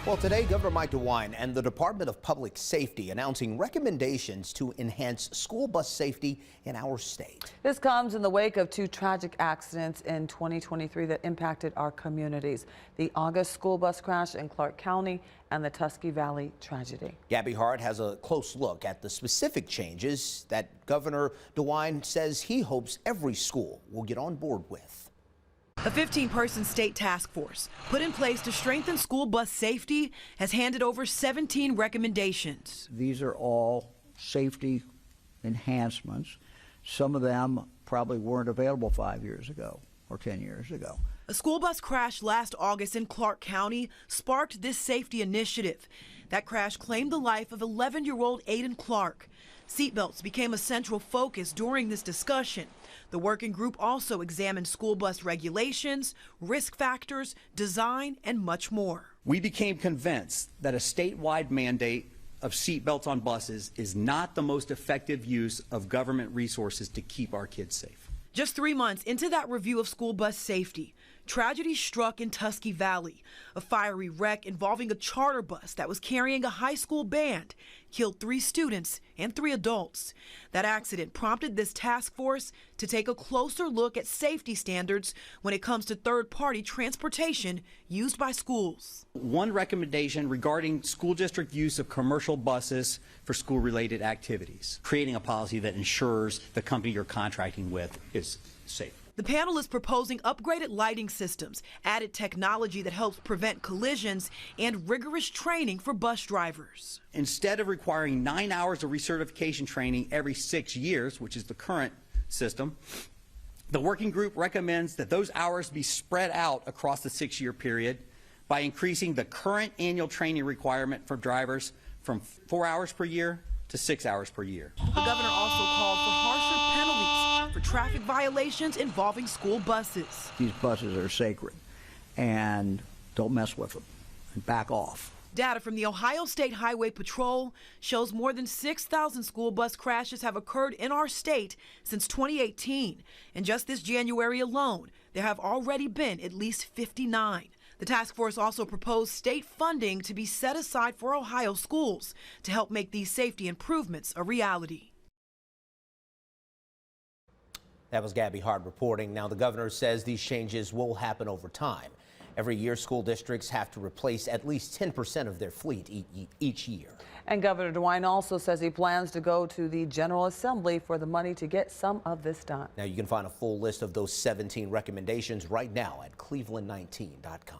Well, today, Governor Mike DeWine and the Department of Public Safety announcing recommendations to enhance school bus safety in our state. This comes in the wake of two tragic accidents in 2023 that impacted our communities. The August school bus crash in Clark County and the Tusky Valley tragedy. Gabby Hart has a close look at the specific changes that Governor DeWine says he hopes every school will get on board with. A 15-person state task force put in place to strengthen school bus safety has handed over 17 recommendations. These are all safety enhancements. Some of them probably weren't available 5 years ago or 10 years ago. A school bus crash last August in Clark County sparked this safety initiative. That crash claimed the life of 11-year-old Aiden Clark. Seatbelts became a central focus during this discussion. The working group also examined school bus regulations, risk factors, design, and much more. We became convinced that a statewide mandate of seatbelts on buses is not the most effective use of government resources to keep our kids safe. Just 3 months into that review of school bus safety, tragedy struck in Tusky Valley. A fiery wreck involving a charter bus that was carrying a high school band killed 3 students and 3 adults. That accident prompted this task force to take a closer look at safety standards when it comes to third-party transportation used by schools. One recommendation regarding school district use of commercial buses for school-related activities, creating a policy that ensures the company you're contracting with is safe. The panel is proposing upgraded lighting systems, added technology that helps prevent collisions, and rigorous training for bus drivers. Instead of requiring 9 hours of recertification training every 6 years, which is the current system, the working group recommends that those hours be spread out across the 6-year period by increasing the current annual training requirement for drivers from 4 hours per year to 6 hours per year. The governor also called for harsher penalties for traffic violations involving school buses. These buses are sacred, and don't mess with them and back off. Data from the Ohio State Highway Patrol shows more than 6,000 school bus crashes have occurred in our state since 2018. And just this January alone, there have already been at least 59. The task force also proposed state funding to be set aside for Ohio schools to help make these safety improvements a reality. That was Gabby Hart reporting. Now, the governor says these changes will happen over time. Every year, school districts have to replace at least 10% of their fleet each year. And Governor DeWine also says he plans to go to the General Assembly for the money to get some of this done. Now, you can find a full list of those 17 recommendations right now at cleveland19.com.